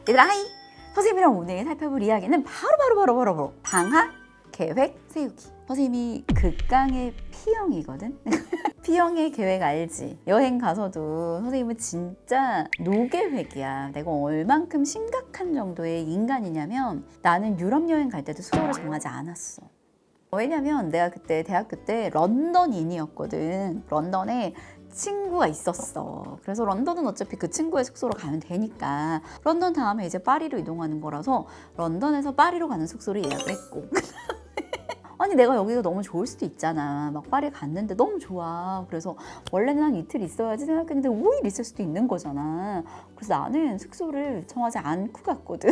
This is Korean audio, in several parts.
얘들아 하이! 선생님이랑 오늘 살펴볼 이야기는 바로 방학 계획 세우기. 선생님이 극강의 P형이거든? P형의 계획 알지? 여행 가서도 선생님은 진짜 노계획이야. 내가 얼만큼 심각한 정도의 인간이냐면 나는 유럽 여행 갈 때도 숙소를 정하지 않았어. 왜냐면 내가 그때 대학교 때 런던인이었거든. 런던에 친구가 있었어. 그래서 런던은 어차피 그 친구의 숙소로 가면 되니까 런던 다음에 이제 파리로 이동하는 거라서 런던에서 파리로 가는 숙소를 예약을 했고 아니 내가 여기가 너무 좋을 수도 있잖아. 막 파리 갔는데 너무 좋아. 그래서 원래는 한 이틀 있어야지 생각했는데 5일 있을 수도 있는 거잖아. 그래서 나는 숙소를 정하지 않고 갔거든.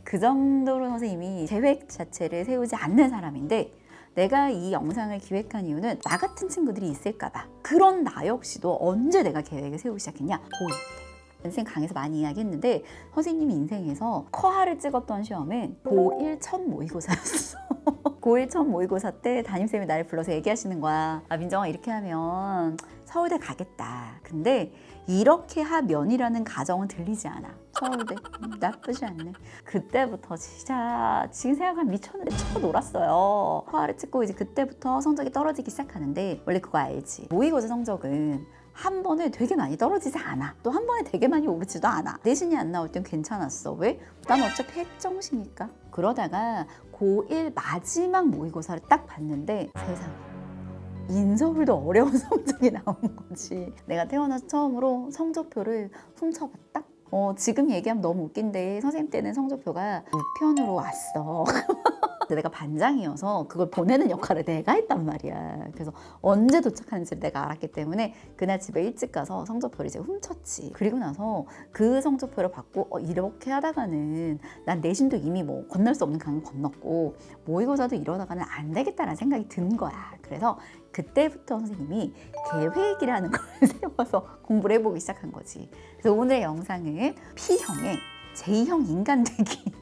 그 정도로 선생님이 계획 자체를 세우지 않는 사람인데 내가 이 영상을 기획한 이유는 나 같은 친구들이 있을까 봐. 그런 나 역시도 언제 내가 계획을 세우기 시작했냐? 고1 때. 인생 강에서 많이 이야기했는데 선생님이 인생에서 커하를 찍었던 시험은 고1 첫 모의고사였어. 고1 첫 모의고사 때 담임쌤이 나를 불러서 얘기하시는 거야. 아 민정아 이렇게 하면 서울대 가겠다. 근데 이렇게 하면이라는 가정은 들리지 않아. 서울대 나쁘지 않네. 그때부터 진짜 지금 생각하면 미쳤는데 쳐놀았어요. 화를 찍고 이제 그때부터 성적이 떨어지기 시작하는데 원래 그거 알지? 모의고사 성적은 한 번에 되게 많이 떨어지지 않아. 또 한 번에 되게 많이 오르지도 않아. 내신이 안 나올 땐 괜찮았어. 왜? 난 어차피 핵정시니까. 그러다가 고1 마지막 모의고사를 딱 봤는데 세상에 인서울도 어려운 성적이 나온 거지. 내가 태어나서 처음으로 성적표를 훔쳐봤다? 지금 얘기하면 너무 웃긴데 선생님 때는 성적표가 우편으로 왔어. 내가 반장이어서 그걸 보내는 역할을 내가 했단 말이야. 그래서 언제 도착하는지를 내가 알았기 때문에 그날 집에 일찍 가서 성적표를 이제 훔쳤지. 그리고 나서 그 성적표를 받고 이렇게 하다가는 난 내신도 이미 뭐 건널 수 없는 강을 건넜고 모의고사도 이러다가는 안 되겠다라는 생각이 든 거야. 그래서 그때부터 선생님이 계획이라는 걸 세워서 공부를 해보기 시작한 거지. 그래서 오늘의 영상은 P형의 J형 인간되기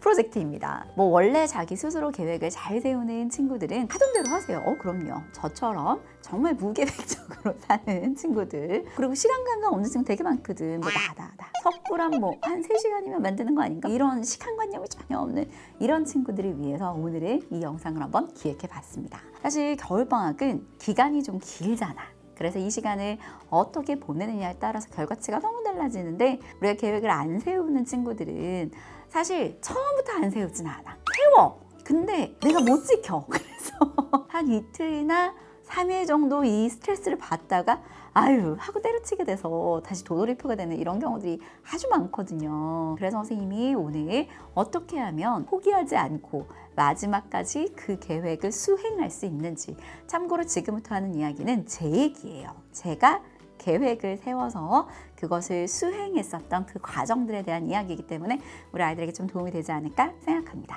프로젝트입니다. 뭐 원래 자기 스스로 계획을 잘 세우는 친구들은 하던 대로 하세요. 그럼요. 저처럼 정말 무계획적으로 사는 친구들. 그리고 시간 감각 없는 친구 되게 많거든. 뭐 나. 석굴암 뭐 한 3시간이면 만드는 거 아닌가? 이런 시간관념이 전혀 없는 이런 친구들을 위해서 오늘은 이 영상을 한번 기획해 봤습니다. 사실 겨울방학은 기간이 좀 길잖아. 그래서 이 시간을 어떻게 보내느냐에 따라서 결과치가 너무 달라지는데 우리가 계획을 안 세우는 친구들은 사실 처음부터 안 세우진 않아. 세워! 근데 내가 못 지켜. 그래서 한 이틀이나 3일 정도 이 스트레스를 받다가 아유 하고 때려치게 돼서 다시 도돌이표가 되는 이런 경우들이 아주 많거든요. 그래서 선생님이 오늘 어떻게 하면 포기하지 않고 마지막까지 그 계획을 수행할 수 있는지. 참고로 지금부터 하는 이야기는 제 얘기예요. 제가 계획을 세워서 그것을 수행했었던 그 과정들에 대한 이야기이기 때문에 우리 아이들에게 좀 도움이 되지 않을까 생각합니다.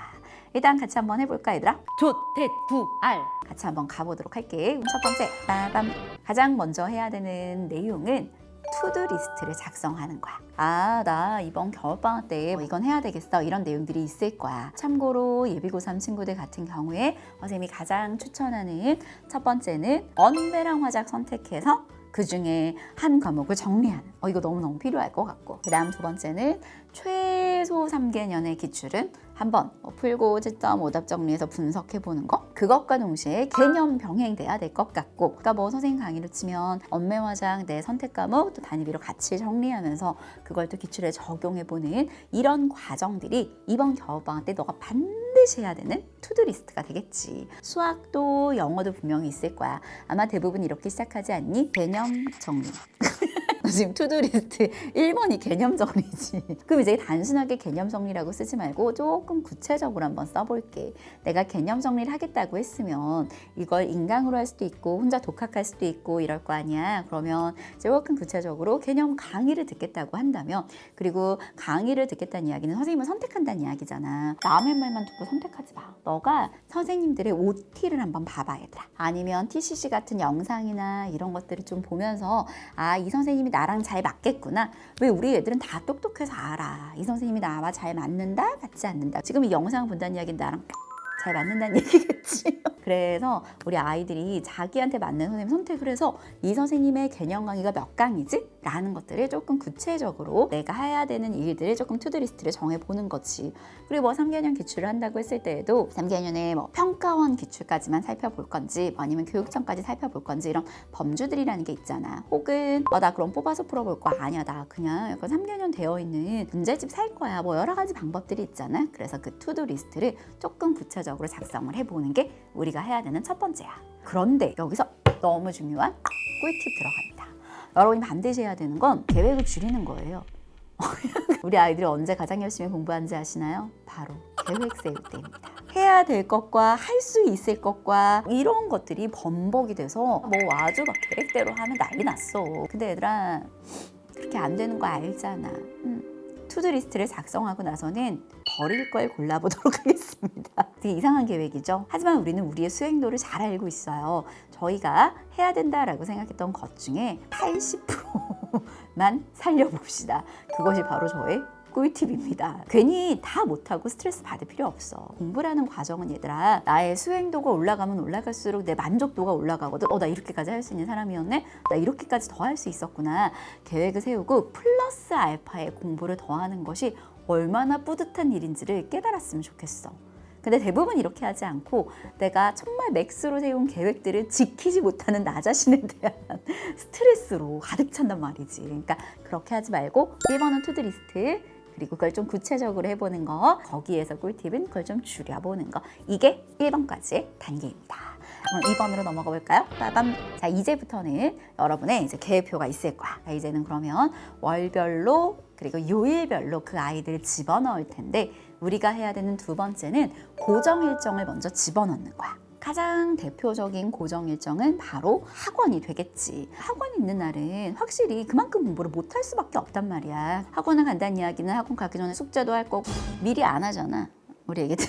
일단 같이 한번 해볼까 얘들아? 조태구알 같이 한번 가보도록 할게. 첫 번째 빠밤. 가장 먼저 해야 되는 내용은 투두 리스트를 작성하는 거야. 나 이번 겨울방학 때 이건 해야 되겠어 이런 내용들이 있을 거야. 참고로 예비 고3 친구들 같은 경우에 선생님이 가장 추천하는 첫 번째는 언배랑 화작 선택해서 그 중에 한 과목을 정리하는 이거 너무너무 필요할 것 같고, 그 다음 두 번째는 최소 3개년의 기출은 한번 풀고 채점 오답 정리해서 분석해보는 거, 그것과 동시에 개념 병행돼야 될 것 같고, 그러니까 뭐 선생님 강의로 치면 언매화장 내 선택 과목 또 단위비로 같이 정리하면서 그걸 또 기출에 적용해보는 이런 과정들이 이번 겨울방학 때 너가 반드시 해야 되는 투두리스트가 되겠지. 수학도 영어도 분명히 있을 거야. 아마 대부분 이렇게 시작하지 않니? 개념 정리. 지금 투두리스트 1번이 개념 정리지. 그럼 이제 단순하게 개념 정리라고 쓰지 말고 조금 구체적으로 한번 써볼게. 내가 개념 정리를 하겠다고 했으면 이걸 인강으로 할 수도 있고 혼자 독학할 수도 있고 이럴 거 아니야. 그러면 조금 구체적으로 개념 강의를 듣겠다고 한다면, 그리고 강의를 듣겠다는 이야기는 선생님을 선택한다는 이야기잖아. 남의 말만 듣고 선택하지 마. 너가 선생님들의 OT를 한번 봐봐 얘들아. 아니면 TCC 같은 영상이나 이런 것들을 좀 보면서 이 선생님이 나랑 잘 맞겠구나. 왜 우리 애들은 다 똑똑해서 알아. 이 선생님이 나와 잘 맞는다, 맞지 않는다. 지금 이 영상 본다는 이야기는 나랑 잘 맞는다는 얘기겠지. 그래서 우리 아이들이 자기한테 맞는 선생님 선택을 해서 이 선생님의 개념 강의가 몇 강이지? 라는 것들을 조금 구체적으로 내가 해야 되는 일들을 조금 투두리스트를 정해보는 거지. 그리고 뭐 3개년 기출을 한다고 했을 때에도 3개년에 뭐 평가원 기출까지만 살펴볼 건지 아니면 교육청까지 살펴볼 건지 이런 범주들이라는 게 있잖아. 혹은 나 그럼 뽑아서 풀어볼 거 아니야. 나 그냥 약간 3개년 되어 있는 문제집 살 거야. 뭐 여러 가지 방법들이 있잖아. 그래서 그 투두리스트를 조금 구체적으로 작성을 해보는 게 우리가 해야 되는 첫 번째야. 그런데 여기서 너무 중요한 꿀팁 들어갑니다. 여러분이 반드시 해야 되는 건 계획을 줄이는 거예요. 우리 아이들이 언제 가장 열심히 공부하는지 아시나요? 바로 계획 세울 때입니다. 해야 될 것과 할 수 있을 것과 이런 것들이 번복이 돼서 뭐 아주 막 계획대로 하면 난리 났어. 근데 얘들아 그렇게 안 되는 거 알잖아. 투두리스트를 작성하고 나서는 버릴 걸 골라보도록 하겠습니다. 되게 이상한 계획이죠. 하지만 우리는 우리의 수행도를 잘 알고 있어요. 저희가 해야 된다라고 생각했던 것 중에 80%만 살려봅시다. 그것이 바로 저의 꿀팁입니다. 괜히 다 못하고 스트레스 받을 필요 없어. 공부라는 과정은 얘들아 나의 수행도가 올라가면 올라갈수록 내 만족도가 올라가거든. 나 이렇게까지 할 수 있는 사람이었네. 나 이렇게까지 더 할 수 있었구나. 계획을 세우고 플러스 알파의 공부를 더하는 것이 얼마나 뿌듯한 일인지를 깨달았으면 좋겠어. 근데 대부분 이렇게 하지 않고 내가 정말 맥스로 세운 계획들을 지키지 못하는 나 자신에 대한 스트레스로 가득 찬단 말이지. 그러니까 그렇게 하지 말고 1번은 투두리스트, 그리고 그걸 좀 구체적으로 해보는 거, 거기에서 꿀팁은 그걸 좀 줄여보는 거. 이게 1번까지의 단계입니다. 그럼 2번으로 넘어가 볼까요? 빠밤. 자, 이제부터는 여러분의 이제 계획표가 있을 거야. 자, 이제는 그러면 월별로 그리고 요일별로 그 아이들을 집어넣을 텐데 우리가 해야 되는 두 번째는 고정 일정을 먼저 집어넣는 거야. 가장 대표적인 고정 일정은 바로 학원이 되겠지. 학원이 있는 날은 확실히 그만큼 공부를 못할 수밖에 없단 말이야. 학원을 간다는 이야기는 학원 가기 전에 숙제도 할 거고 미리 안 하잖아. 우리 애기들.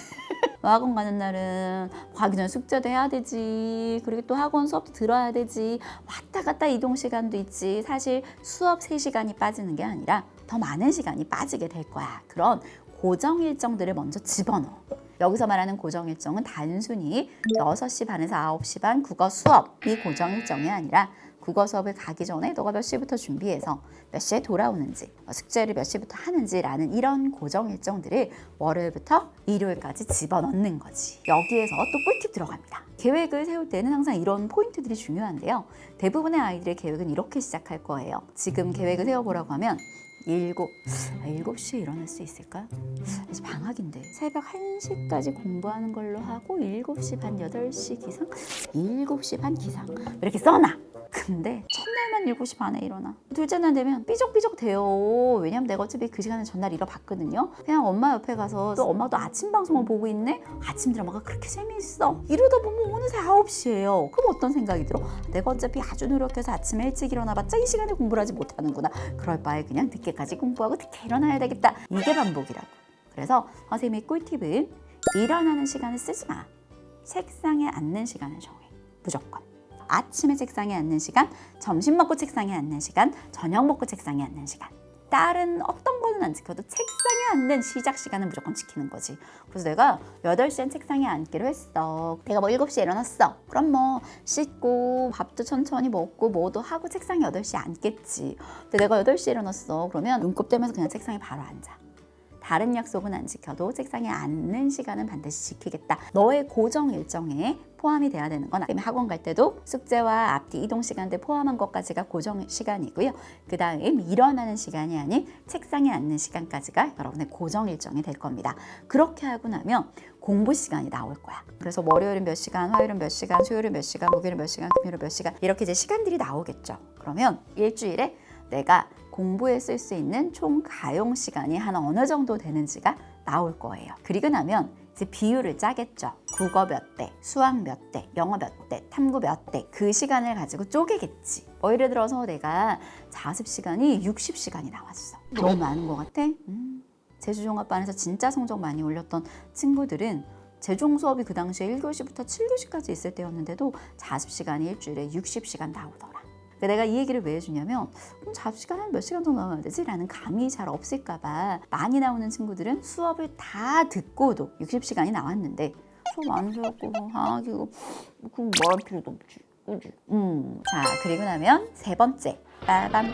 학원 가는 날은 가기 전에 숙제도 해야 되지. 그리고 또 학원 수업도 들어야 되지. 왔다 갔다 이동 시간도 있지. 사실 수업 3시간이 빠지는 게 아니라 더 많은 시간이 빠지게 될 거야. 그런 고정 일정들을 먼저 집어넣어. 여기서 말하는 고정 일정은 단순히 6시 반에서 9시 반 국어 수업이 고정 일정이 아니라 국어 수업을 가기 전에 너가 몇 시부터 준비해서 몇 시에 돌아오는지, 숙제를 몇 시부터 하는지라는 이런 고정 일정들을 월요일부터 일요일까지 집어넣는 거지. 여기에서 또 꿀팁 들어갑니다. 계획을 세울 때는 항상 이런 포인트들이 중요한데요. 대부분의 아이들의 계획은 이렇게 시작할 거예요. 지금 계획을 세워보라고 하면 7시에 일어날 수 있을까? 이제 방학인데 새벽 1시까지 공부하는 걸로 하고 7시 반, 8시 기상? 7시 반 기상 이렇게 써놔. 근데 첫날만 7시 반에 일어나. 둘째 날 되면 삐적삐적 돼요. 왜냐면 내가 어차피 그 시간에 전날 일어봤거든요. 그냥 엄마 옆에 가서 또 엄마도 아침 방송을 보고 있네? 아침 드라마가 그렇게 재미있어. 이러다 보면 어느새 9시예요. 그럼 어떤 생각이 들어? 내가 어차피 아주 노력해서 아침에 일찍 일어나봤자 이 시간에 공부를 하지 못하는구나. 그럴 바에 그냥 늦게까지 공부하고 늦게 일어나야 되겠다. 이게 반복이라고. 그래서 선생님의 꿀팁은 일어나는 시간을 쓰지 마. 책상에 앉는 시간을 정해. 무조건. 아침에 책상에 앉는 시간, 점심 먹고 책상에 앉는 시간, 저녁 먹고 책상에 앉는 시간. 다른 어떤 거는 안 지켜도 책상에 앉는 시작 시간은 무조건 지키는 거지. 그래서 내가 8시엔 책상에 앉기로 했어. 내가 뭐 7시에 일어났어. 그럼 뭐 씻고 밥도 천천히 먹고 뭐도 하고 책상에 8시에 앉겠지. 근데 내가 8시에 일어났어. 그러면 눈곱 떼면서 그냥 책상에 바로 앉아. 다른 약속은 안 지켜도 책상에 앉는 시간은 반드시 지키겠다. 너의 고정 일정에 포함이 돼야 되는 건 학원 갈 때도 숙제와 앞뒤 이동 시간대 포함한 것까지가 고정 시간이고요. 그 다음 일어나는 시간이 아닌 책상에 앉는 시간까지가 여러분의 고정 일정이 될 겁니다. 그렇게 하고 나면 공부 시간이 나올 거야. 그래서 월요일은 몇 시간, 화요일은 몇 시간, 수요일은 몇 시간, 목요일은 몇 시간, 금요일은 몇 시간 이렇게 이제 시간들이 나오겠죠. 그러면 일주일에 내가 공부에 쓸 수 있는 총 가용 시간이 한 어느 정도 되는지가 나올 거예요. 그리고 나면 이제 비율을 짜겠죠. 국어 몇 대, 수학 몇 대, 영어 몇 대, 탐구 몇 대. 그 시간을 가지고 쪼개겠지. 뭐 예를 들어서 내가 자습 시간이 60시간이 나왔어. 너무 많은 것 같아? 제주종합반에서 진짜 성적 많이 올렸던 친구들은 재종 수업이 그 당시에 1교시부터 7교시까지 있을 때였는데도 자습 시간이 일주일에 60시간 나오더라. 내가 이 얘기를 왜 해주냐면 자습 시간 한 몇 시간 정도 나와야 되지? 라는 감이 잘 없을까 봐. 많이 나오는 친구들은 수업을 다 듣고도 60시간이 나왔는데 수업 안 들었고 방학이고 그럼 말할 필요도 없지. 그지? 자, 그리고 나면 세 번째 빠밤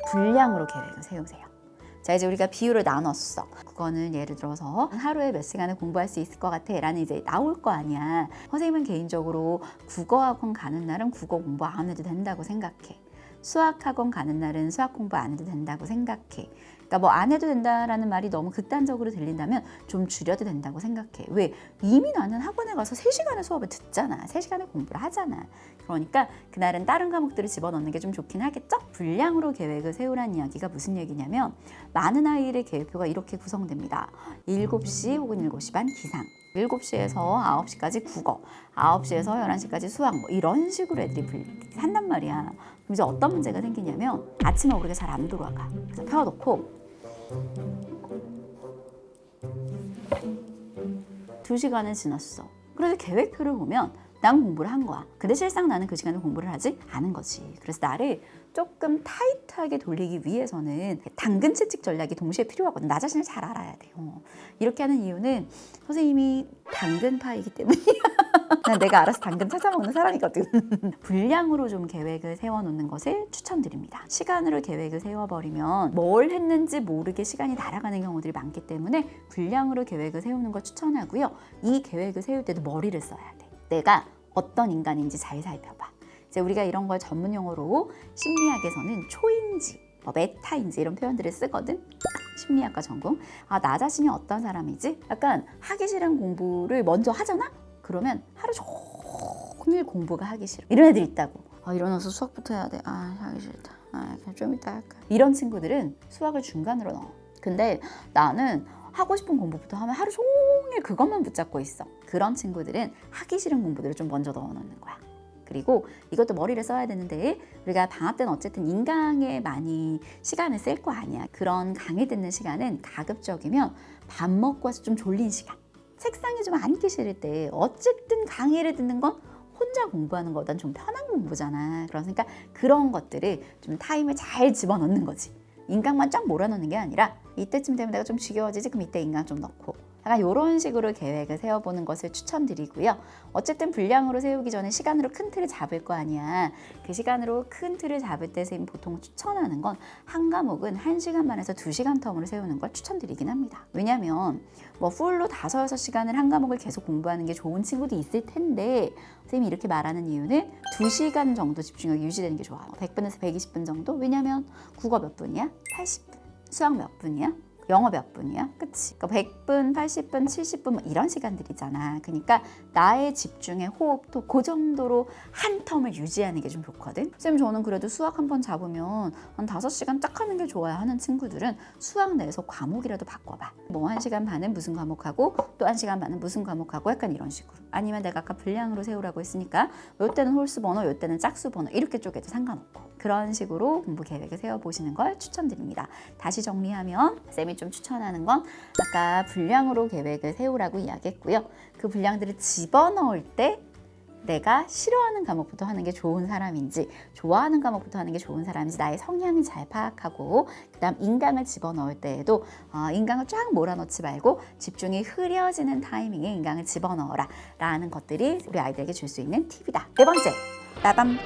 분량으로 계획을 세우세요. 자, 이제 우리가 비율을 나눴어. 그거는 예를 들어서 하루에 몇 시간을 공부할 수 있을 것 같아 라는 이제 나올 거 아니야. 선생님은 개인적으로 국어학원 가는 날은 국어 공부 안 해도 된다고 생각해. 수학학원 가는 날은 수학 공부 안 해도 된다고 생각해. 그러니까 뭐 안 해도 된다라는 말이 너무 극단적으로 들린다면 좀 줄여도 된다고 생각해. 왜? 이미 나는 학원에 가서 3시간의 수업을 듣잖아. 3시간의 공부를 하잖아. 그러니까 그날은 다른 과목들을 집어넣는 게 좀 좋긴 하겠죠? 분량으로 계획을 세우라는 이야기가 무슨 얘기냐면 많은 아이들의 계획표가 이렇게 구성됩니다. 7시 혹은 7시 반 기상. 7시에서 9시까지 국어, 9시에서 11시까지 수학 뭐 이런 식으로 애들이 한단 말이야. 그럼 이제 어떤 문제가 생기냐면 아침에 우리가 잘 안 돌아가. 그래서 펴놓고 2시간은 지났어. 그래서 계획표를 보면 난 공부를 한 거야. 근데 실상 나는 그 시간에 공부를 하지 않은 거지. 그래서 나를 조금 타이트하게 돌리기 위해서는 당근 채찍 전략이 동시에 필요하거든. 나 자신을 잘 알아야 돼요. 이렇게 하는 이유는 선생님이 당근파이기 때문이야. 난 내가 알아서 당근 찾아먹는 사람이거든. 분량으로 좀 계획을 세워놓는 것을 추천드립니다. 시간으로 계획을 세워버리면 뭘 했는지 모르게 시간이 날아가는 경우들이 많기 때문에 분량으로 계획을 세우는 걸 추천하고요. 이 계획을 세울 때도 머리를 써야 돼. 내가 어떤 인간인지 잘 살펴봐. 이제 우리가 이런 걸 전문 용어로 심리학에서는 초인지, 메타인지 이런 표현들을 쓰거든. 심리학과 전공. 나 자신이 어떤 사람이지? 약간 하기 싫은 공부를 먼저 하잖아? 그러면 하루 종일 공부가 하기 싫어. 이런 애들 있다고. 일어나서 수학부터 해야 돼. 하기 싫다. 그냥 좀 이따 할까. 이런 친구들은 수학을 중간으로 넣어. 근데 나는 하고 싶은 공부부터 하면 하루 종일 그것만 붙잡고 있어. 그런 친구들은 하기 싫은 공부들을 좀 먼저 넣어놓는 거야. 그리고 이것도 머리를 써야 되는데 우리가 방학 때는 어쨌든 인강에 많이 시간을 쓸 거 아니야. 그런 강의 듣는 시간은 가급적이면 밥 먹고 와서 좀 졸린 시간. 책상에 좀 앉기 싫을 때 어쨌든 강의를 듣는 건 혼자 공부하는 것보단 좀 편한 공부잖아. 그러니까 그런 것들을 좀 타임을 잘 집어넣는 거지. 인강만 쫙 몰아넣는 게 아니라 이때쯤 되면 내가 좀 지겨워지지? 그럼 이때 인강 좀 넣고 약간 이런 식으로 계획을 세워보는 것을 추천드리고요. 어쨌든 분량으로 세우기 전에 시간으로 큰 틀을 잡을 거 아니야. 그 시간으로 큰 틀을 잡을 때 선생님 보통 추천하는 건 한 과목은 1시간 반에서 2시간 텀으로 세우는 걸 추천드리긴 합니다. 왜냐면 풀로 5, 6시간을 한 과목을 계속 공부하는 게 좋은 친구도 있을 텐데 선생님이 이렇게 말하는 이유는 2시간 정도 집중력이 유지되는 게 좋아요. 100분에서 120분 정도? 왜냐면 국어 몇 분이야? 80분. 수학 몇 분이야? 영어 몇 분이야? 그치? 그러니까 100분, 80분, 70분 이런 시간들이잖아. 그러니까 나의 집중의 호흡도 그 정도로 한 텀을 유지하는 게 좀 좋거든. 쌤 저는 그래도 수학 한 번 잡으면 한 5시간 딱 하는 게 좋아요 하는 친구들은 수학 내에서 과목이라도 바꿔봐. 1시간 반은 무슨 과목하고 또 1시간 반은 무슨 과목하고 약간 이런 식으로. 아니면 내가 아까 분량으로 세우라고 했으니까 요때는 홀수 번호, 요때는 짝수 번호 이렇게 쪼개도 상관없고 그런 식으로 공부 계획을 세워보시는 걸 추천드립니다. 다시 정리하면 쌤이 좀 추천하는 건 아까 분량으로 계획을 세우라고 이야기했고요. 그 분량들을 집어넣을 때 내가 싫어하는 과목부터 하는 게 좋은 사람인지 좋아하는 과목부터 하는 게 좋은 사람인지 나의 성향을 잘 파악하고 그다음 인강을 집어넣을 때에도 인강을 쫙 몰아넣지 말고 집중이 흐려지는 타이밍에 인강을 집어넣어라 라는 것들이 우리 아이들에게 줄 수 있는 팁이다. 4번째, 따담!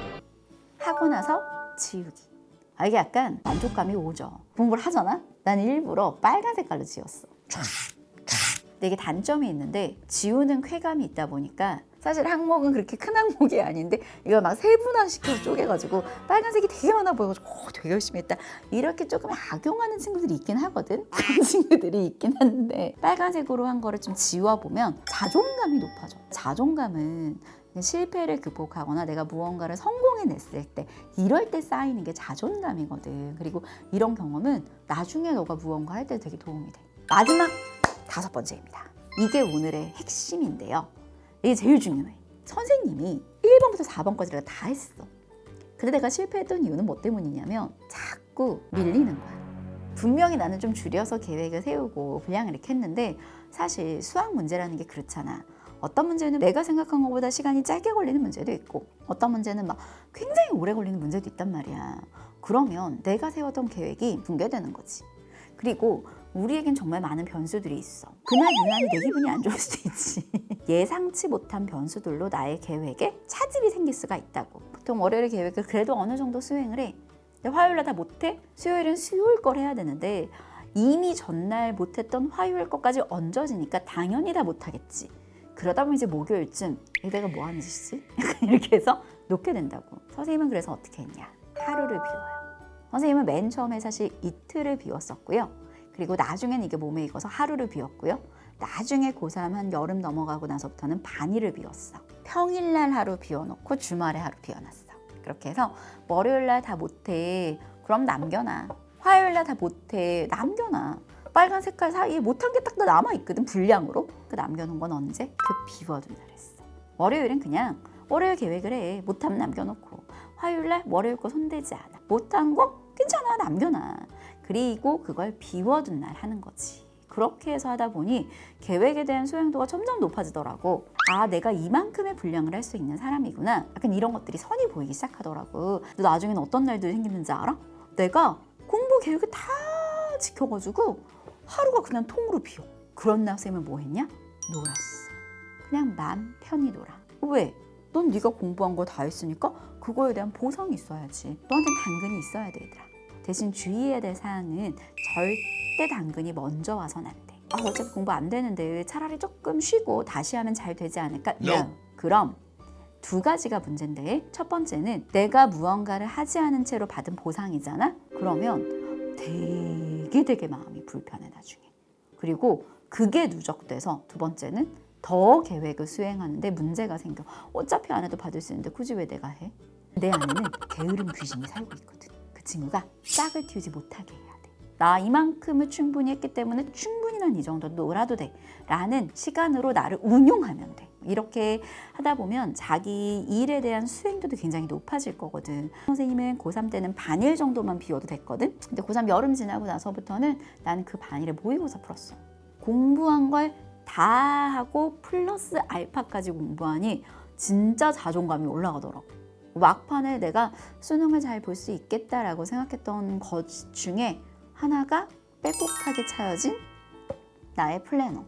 하고 나서 지우기. 이게 약간 만족감이 오죠. 공부를 하잖아? 나는 일부러 빨간 색깔로 지웠어. 근데 이게 단점이 있는데 지우는 쾌감이 있다 보니까 사실 항목은 그렇게 큰 항목이 아닌데 이걸 막 세분화시켜서 쪼개가지고 빨간색이 되게 많아 보여가지고 되게 열심히 했다 이렇게 조금 악용하는 친구들이 있긴 하거든. 그런 친구들이 있긴 한데 빨간색으로 한 거를 좀 지워보면 자존감이 높아져. 자존감은 실패를 극복하거나 내가 무언가를 성공해냈을 때 이럴 때 쌓이는 게 자존감이거든. 그리고 이런 경험은 나중에 너가 무언가 할 때 되게 도움이 돼. 마지막 5번째입니다. 이게 오늘의 핵심인데요. 이게 제일 중요해. 선생님이 1번부터 4번까지 내가 다 했어. 근데 내가 실패했던 이유는 뭐 때문이냐면 자꾸 밀리는 거야. 분명히 나는 좀 줄여서 계획을 세우고 분량을 이렇게 했는데 사실 수학 문제라는 게 그렇잖아. 어떤 문제는 내가 생각한 것보다 시간이 짧게 걸리는 문제도 있고 어떤 문제는 막 굉장히 오래 걸리는 문제도 있단 말이야. 그러면 내가 세웠던 계획이 붕괴되는 거지. 그리고 우리에겐 정말 많은 변수들이 있어. 그날 유난히 내 기분이 안 좋을 수도 있지. 예상치 못한 변수들로 나의 계획에 차질이 생길 수가 있다고. 보통 월요일에 계획을 그래도 어느 정도 수행을 해. 근데 화요일날 다 못해? 수요일은 수요일 걸 해야 되는데 이미 전날 못했던 화요일 것까지 얹어지니까 당연히 다 못하겠지. 그러다 보면 이제 목요일쯤 내가 뭐 하는 짓이지? 약간 이렇게 해서 놓게 된다고. 선생님은 그래서 어떻게 했냐? 하루를 비워요. 선생님은 맨 처음에 사실 이틀을 비웠었고요. 그리고 나중엔 이게 몸에 익어서 하루를 비웠고요. 나중에 고3 한 여름 넘어가고 나서부터는 반일을 비웠어. 평일날 하루 비워놓고 주말에 하루 비워놨어. 그렇게 해서 월요일날 다 못해. 그럼 남겨놔. 화요일날 다 못해. 남겨놔. 빨간 색깔 사이에 못한 게 딱 남아있거든, 분량으로. 그 남겨놓은 건 언제? 그 비워둔 날 했어. 월요일은 그냥 월요일 계획을 해. 못하면 남겨놓고. 화요일날 월요일 거 손대지 않아. 못한 거 괜찮아, 남겨놔. 그리고 그걸 비워둔 날 하는 거지. 그렇게 해서 하다 보니 계획에 대한 소양도가 점점 높아지더라고. 아, 내가 이만큼의 분량을 할 수 있는 사람이구나. 약간 이런 것들이 선이 보이기 시작하더라고. 근데 나중에는 어떤 날들이 생기는지 알아? 내가 공부 계획을 다 지켜가지고 하루가 그냥 통으로 비어. 그런 날 선생님은 뭐 했냐? 놀았어. 그냥 맘 편히 놀아. 왜? 넌 네가 공부한 거 다 했으니까 그거에 대한 보상이 있어야지. 너한테는 당근이 있어야 돼, 얘들아. 대신 주의해야 될 사항은 절대 당근이 먼저 와선 안 돼. 어차피 공부 안 되는데 차라리 조금 쉬고 다시 하면 잘 되지 않을까? No. 그럼 두 가지가 문제인데, 첫 번째는 내가 무언가를 하지 않은 채로 받은 보상이잖아? 그러면 되게 마음이 불편해, 나중에. 그리고 그게 누적돼서 두 번째는 더 계획을 수행하는데 문제가 생겨. 어차피 안 해도 받을 수 있는데 굳이 왜 내가 해? 내 안에는 게으름 귀신이 살고 있거든. 그 친구가 싹을 틔우지 못하게 해야 돼. 나 이만큼을 충분히 했기 때문에 충분히 난 이 정도 놀아도 돼 라는 시간으로 나를 운용하면 돼. 이렇게 하다 보면 자기 일에 대한 수행도도 굉장히 높아질 거거든. 선생님은 고3 때는 반일 정도만 비워도 됐거든. 근데 고3 여름 지나고 나서부터는 나는 그 반일을 모의고사 풀었어. 공부한 걸 다 하고 플러스 알파까지 공부하니 진짜 자존감이 올라가더라고. 막판에 내가 수능을 잘 볼 수 있겠다라고 생각했던 것 중에 하나가 빼곡하게 차여진 나의 플래너.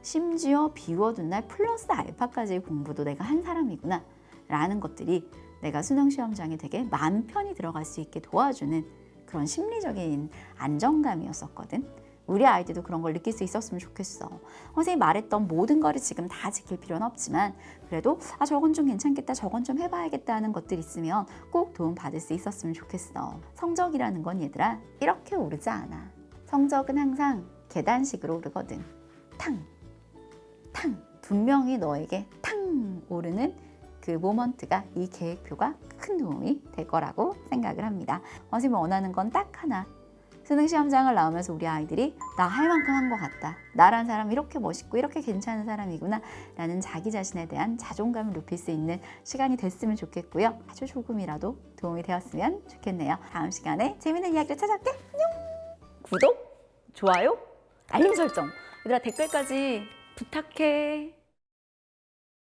심지어 비워둔 날 플러스 알파까지의 공부도 내가 한 사람이구나 라는 것들이 내가 수능 시험장에 되게 마음 편히 들어갈 수 있게 도와주는 그런 심리적인 안정감이었었거든. 우리 아이들도 그런 걸 느낄 수 있었으면 좋겠어. 선생님이 말했던 모든 거를 지금 다 지킬 필요는 없지만 그래도 아, 저건 좀 괜찮겠다, 저건 좀 해봐야겠다 하는 것들 있으면 꼭 도움받을 수 있었으면 좋겠어. 성적이라는 건 얘들아 이렇게 오르지 않아. 성적은 항상 계단식으로 오르거든. 탕! 탕! 분명히 너에게 탕! 오르는 그 모먼트가 이 계획표가 큰 도움이 될 거라고 생각을 합니다. 선생님이 원하는 건 딱 하나. 수능 시험장을 나오면서 우리 아이들이 나 할 만큼 한 것 같다. 나란 사람 이렇게 멋있고 이렇게 괜찮은 사람이구나 라는 자기 자신에 대한 자존감을 높일 수 있는 시간이 됐으면 좋겠고요. 아주 조금이라도 도움이 되었으면 좋겠네요. 다음 시간에 재밌는 이야기로 찾아올게. 안녕. 구독, 좋아요, 알림 설정. 얘들아 댓글까지 부탁해.